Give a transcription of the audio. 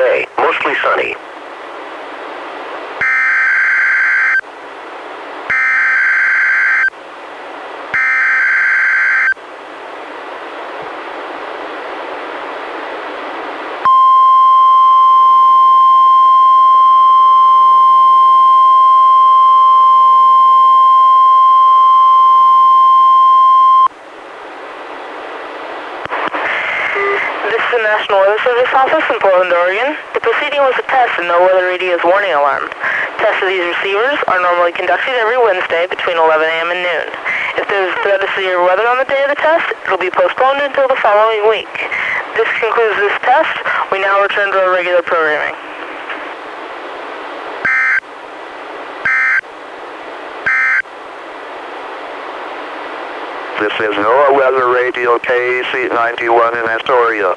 day, mostly sunny. This is the National Weather Service office in Portland, Oregon. The proceeding was a test and no weather radios warning alarm. Tests of these receivers are normally conducted every Wednesday between 11 a.m. and noon. If there is threat of severe weather on the day of the test, it will be postponed until the following week. This concludes this test. We now return to our regular programming. This is NOAA Weather Radio KAC 91 in Astoria.